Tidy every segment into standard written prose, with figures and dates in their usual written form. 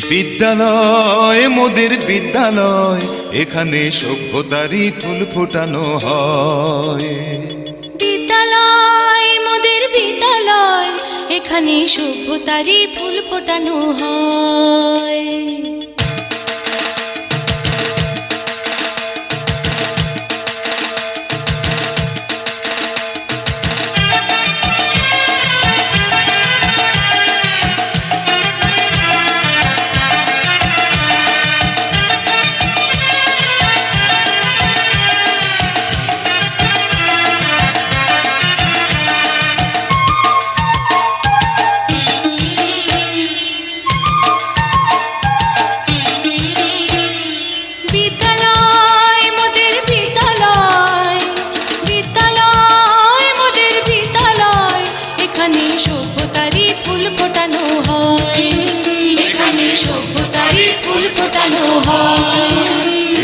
বিদ্যালয় মোদের বিদ্যালয়, এখানে সভ্যতারই ফুল ফোটানো হয়। বিদ্যালয় মোদের বিদ্যালয়, এখানে সভ্যতারই ফুল ফোটানো হয়।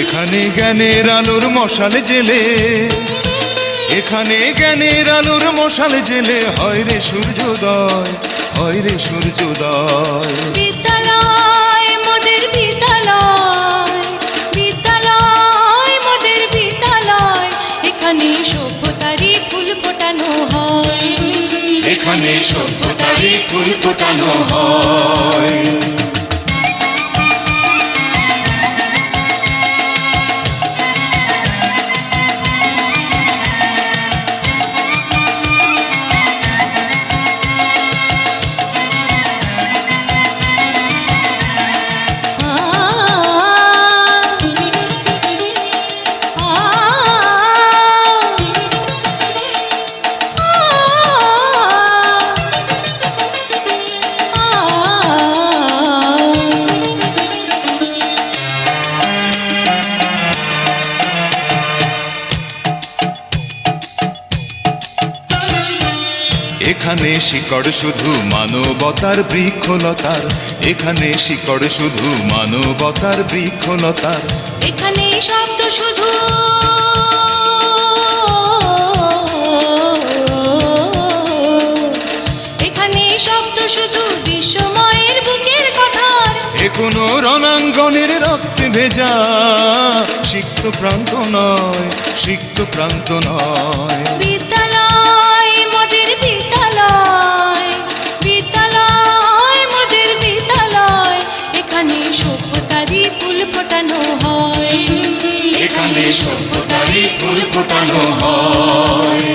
এখানে জ্ঞানের আলোর মশাল জেলে, এখানে জ্ঞানের আলোর মশাল জেলে হয় রে সূর্যোদয়, হয় রে সূর্যোদয়। বিদ্যালয় মোদের বিদ্যালয়, বিদ্যালয় মোদের বিদ্যালয়, এখানে সভ্যতারই ফুল ফোটানো হয়। এখানে সভ্যতারই ফুল ফোটানো হয়। এখানে শিকড় শুধু মানবতার বৃক্ষলতার, এখানে শিকড় শুধু মানবতার বৃক্ষলতার। এখানে শব্দ শুধু এখানে শব্দ শুধু বিশ্বময়ের বুকের কথা। এখনো রণাঙ্গনের রক্তে ভেজা সিক্ত প্রান্ত নয়, সিক্ত প্রান্ত নয়। বিদ্যালয় মোদের বিদ্যালয়, বিদ্যালয় মোদের বিদ্যালয়, এখানে সভ্যতারই ফুল ফোটানো হয়। এখানে সভ্যতারই ফুল ফোটানো হয়।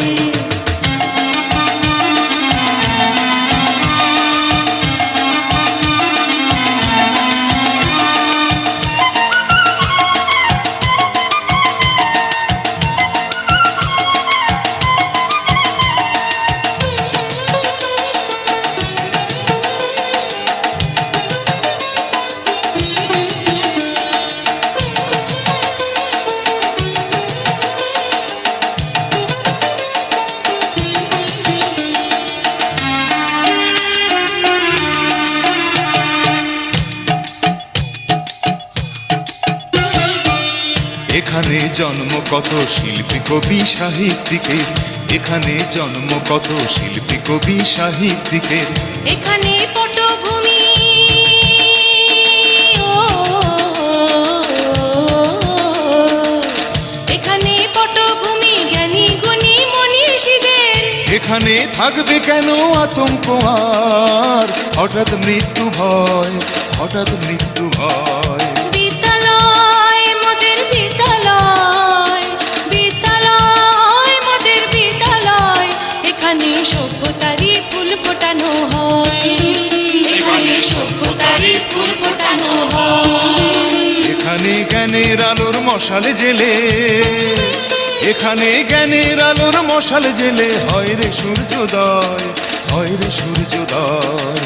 এখানে জন্ম কত শিল্পী কবি সাহিত্যিকের, এখানে জন্ম কত শিল্পী কবি সাহিত্যিকের। এখানে পটভূমি এখানে পটভূমি জ্ঞানী গুণী মনীষীদের। এখানে থাকবে কেন আতঙ্ক আর হঠাৎ মৃত্যু ভয়, হঠাৎ মৃত্যু ভয়। বিদ্যালয় মোদের বিদ্যালয়, বিদ্যালয় মোদের বিদ্যালয়, এখানে সভ্যতারই ফুল ফোটানো হয়। এখানে সভ্যতারই ফুল ফোটানো হয়। এখানে জ্ঞানের আলোর মশাল জেলে, এখানে জ্ঞানের আলোর মশাল জেলে হয় রে সূর্যোদয়, হয় রে সূর্যোদয়।